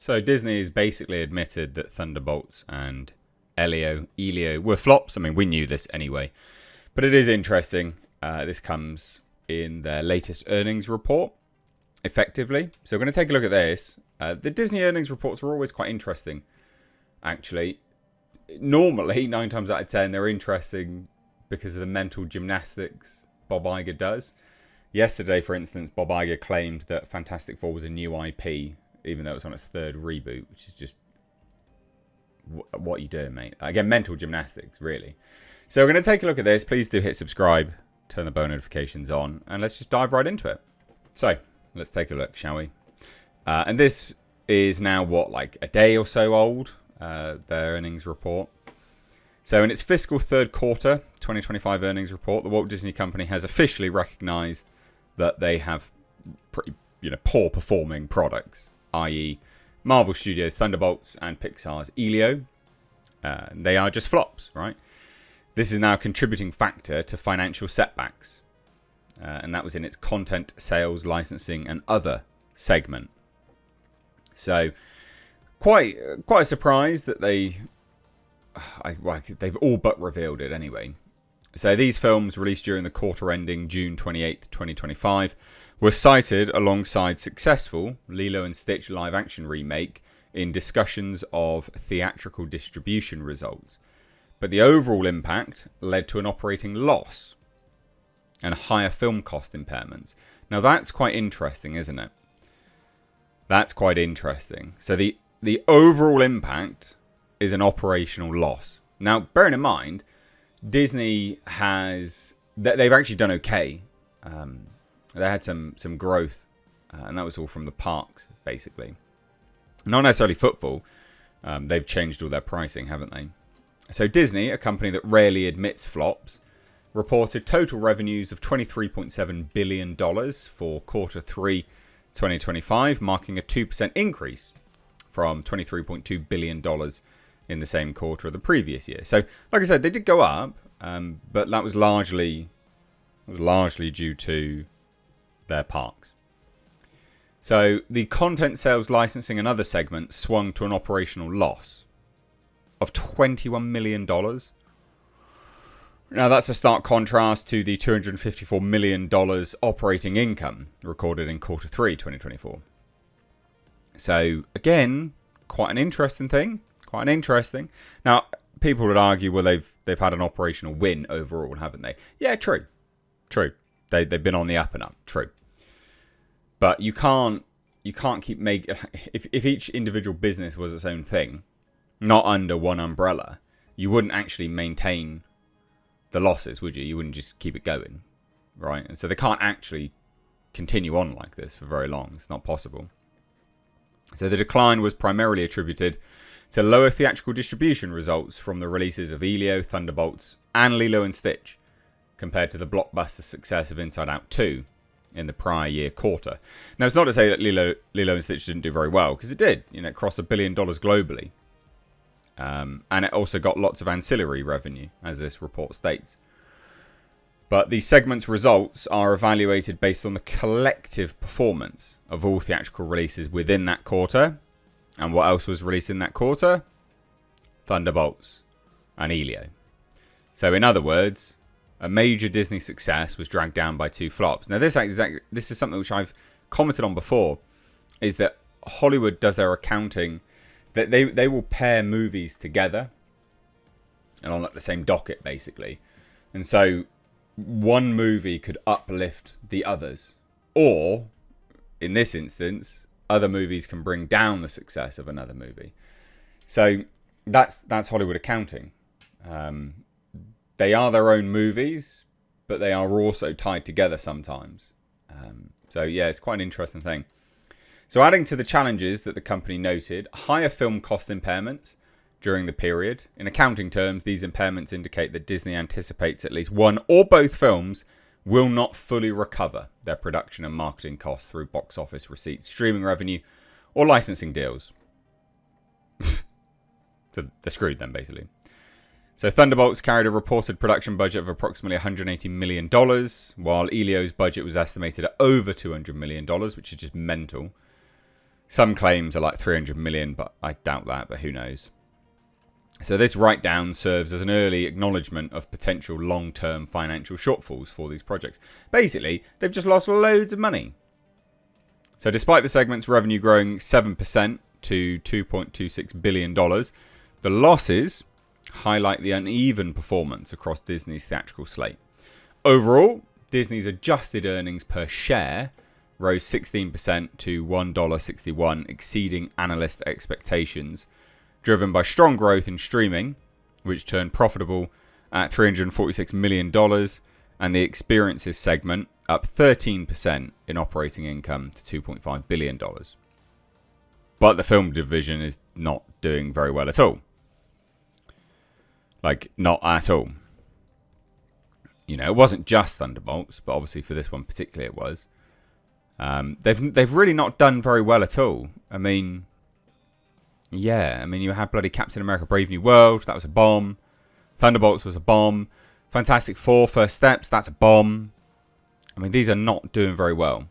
So Disney has basically admitted that Thunderbolts and Elio were flops. I mean, we knew this anyway. But it is interesting. This comes in their latest earnings report, effectively. So we're going to take a look at this. The Disney earnings reports are always quite interesting, actually. Normally, 9 times out of 10, they're interesting because of the mental gymnastics Bob Iger does. Yesterday, for instance, Bob Iger claimed that Fantastic Four was a new IP, even though it's on its 3rd reboot, which is just what are you doing, mate? Again, mental gymnastics, really. So we're going to take a look at this. Please do hit subscribe, turn the bell notifications on, and let's just dive right into it. So let's take a look, shall we? And this is now, like a day or so old, their earnings report. So in its fiscal 3rd quarter, 2025 earnings report, the Walt Disney Company has officially recognized that they have pretty, poor performing products, i.e. Marvel Studios' Thunderbolts and Pixar's Elio. They are just flops, right? This is now a contributing factor to financial setbacks. And that was in its content, sales, licensing, and other segment. So, quite a surprise that they've all but revealed it anyway. So these films, released during the quarter ending June 28th, 2025, were cited alongside successful Lilo and Stitch live-action remake in discussions of theatrical distribution results. But the overall impact led to an operating loss and higher film cost impairments. Now that's quite interesting, isn't it? That's quite interesting. So the overall impact is an operational loss. Now, bearing in mind, Disney they've actually done okay. They had some growth, and that was all from the parks, basically. Not necessarily footfall. They've changed all their pricing, haven't they? So Disney, a company that rarely admits flops, reported total revenues of $23.7 billion for quarter 3 2025, marking a 2% increase from $23.2 billion in the same quarter of the previous year. So, like I said, they did go up, but that was largely due to their parks. So the content, sales, licensing, and other segments swung to an operational loss of $21 million. Now, that's a stark contrast to the $254 million operating income recorded in quarter 3 2024. So, again, quite an interesting thing. Quite interesting. Now, people would argue, well, they've had an operational win overall, haven't they? Yeah, true. They've been on the up and up. True. But you can't keep making... If each individual business was its own thing, not under one umbrella, you wouldn't actually maintain the losses, would you? You wouldn't just keep it going, right? And so they can't actually continue on like this for very long. It's not possible. So the decline was primarily attributed to lower theatrical distribution results from the releases of Elio, Thunderbolts, and Lilo and Stitch, compared to the blockbuster success of Inside Out 2 in the prior year quarter. Now, it's not to say that Lilo and Stitch didn't do very well, because it did. It crossed $1 billion globally. And it also got lots of ancillary revenue, as this report states. But the segment's results are evaluated based on the collective performance of all theatrical releases within that quarter. And what else was released in that quarter? Thunderbolts and Elio. So in other words, a major Disney success was dragged down by 2 flops. Now this is something which I've commented on before, is that Hollywood does their accounting, that they will pair movies together and on the same docket, basically. And so one movie could uplift the others, or in this instance, other movies can bring down the success of another movie. So that's Hollywood accounting. They are their own movies, but they are also tied together sometimes. So yeah, it's quite an interesting thing. So adding to the challenges that the company noted, higher film cost impairments during the period. In accounting terms, these impairments indicate that Disney anticipates at least one or both films will not fully recover their production and marketing costs through box office receipts, streaming revenue, or licensing deals. So they're screwed then, basically. So Thunderbolts carried a reported production budget of approximately $180 million, while Elio's budget was estimated at over $200 million, which is just mental. Some claims are like 300 million, but I doubt that, but who knows. So this write-down serves as an early acknowledgement of potential long-term financial shortfalls for these projects. Basically, they've just lost loads of money. So despite the segment's revenue growing 7% to $2.26 billion, the losses highlight the uneven performance across Disney's theatrical slate. Overall, Disney's adjusted earnings per share rose 16% to $1.61, exceeding analyst expectations, driven by strong growth in streaming, which turned profitable at $346 million, and the experiences segment up 13% in operating income to $2.5 billion. But the film division is not doing very well at all. Like, not at all. You know, it wasn't just Thunderbolts, but obviously for this one particularly it was. They've really not done very well at all. I mean, you had bloody Captain America Brave New World, that was a bomb. Thunderbolts was a bomb. Fantastic Four First Steps, that's a bomb. I mean, these are not doing very well.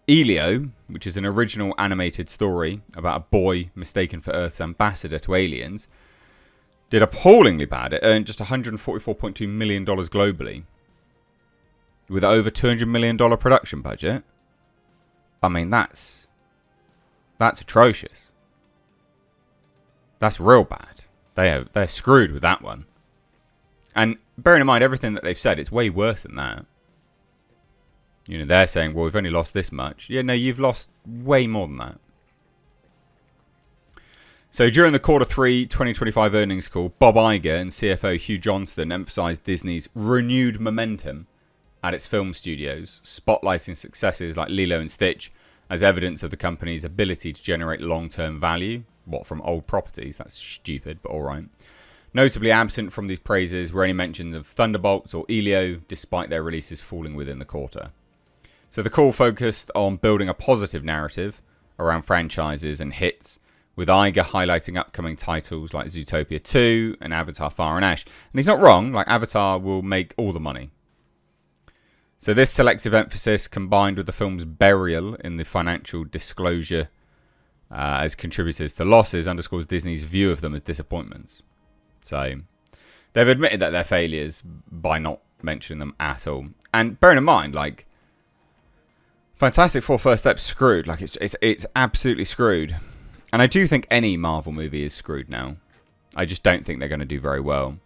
Elio, which is an original animated story about a boy mistaken for Earth's ambassador to aliens, did appallingly bad. It earned just $144.2 million globally, with over $200 million production budget. I mean, that's atrocious. That's real bad. They're screwed with that one. And bearing in mind everything that they've said, it's way worse than that. You know, they're saying, well, we've only lost this much. Yeah, no, you've lost way more than that. So during the Q3 2025 earnings call, Bob Iger and CFO Hugh Johnston emphasised Disney's renewed momentum at its film studios, spotlighting successes like Lilo and Stitch as evidence of the company's ability to generate long-term value. What, from old properties? That's stupid, but all right. Notably absent from these praises were any mentions of Thunderbolts or Elio, despite their releases falling within the quarter. So the call focused on building a positive narrative around franchises and hits, with Iger highlighting upcoming titles like Zootopia 2 and Avatar Fire and Ash. And he's not wrong, like Avatar will make all the money. So this selective emphasis, combined with the film's burial in the financial disclosure as contributors to losses, underscores Disney's view of them as disappointments. So they've admitted that they're failures by not mentioning them at all. And bearing in mind, like, Fantastic Four First Steps screwed. Like, it's absolutely screwed. And I do think any Marvel movie is screwed now. I just don't think they're going to do very well.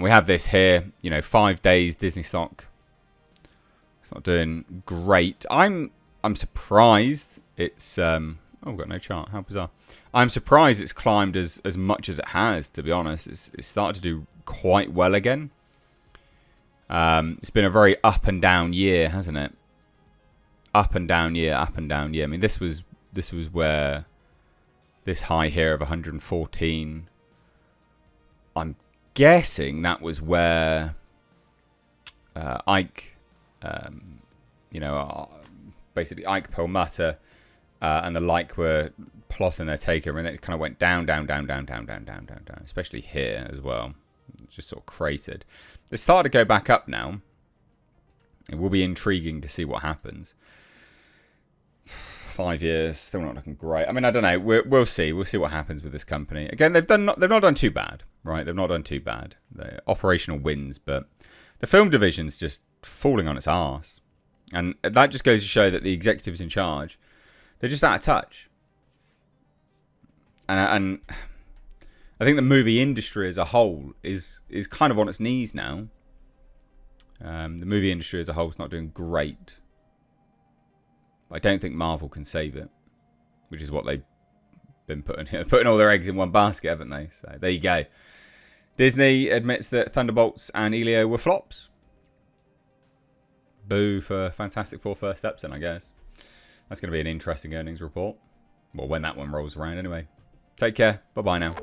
We have this here, 5 days Disney stock. It's not doing great. I'm surprised it's we've got no chart. How bizarre. I'm surprised it's climbed as much as it has, to be honest. It's started to do quite well again. It's been a very up and down year, hasn't it? Up and down year, up and down year. I mean, this was where this high here of 114. I'm guessing that was where Ike, basically Ike Perlmutter and the like were plotting their takeover, and it kind of went down, especially here as well. It just sort of cratered. They started to go back up now. It will be intriguing to see what happens. 5 years, still not looking great. I mean, I don't know. We'll see. We'll see what happens with this company. Again, they've not done too bad, right? They've not done too bad. They're operational wins, but the film division's just falling on its arse. And that just goes to show that the executives in charge, they're just out of touch. And I think the movie industry as a whole is kind of on its knees now. The movie industry as a whole is not doing great. I don't think Marvel can save it, which is what they've been putting all their eggs in one basket, haven't they? So there you go. Disney admits that Thunderbolts and Elio were flops. Boo for Fantastic Four First Steps, then, I guess. That's going to be an interesting earnings report. Well, when that one rolls around, anyway. Take care. Bye-bye now.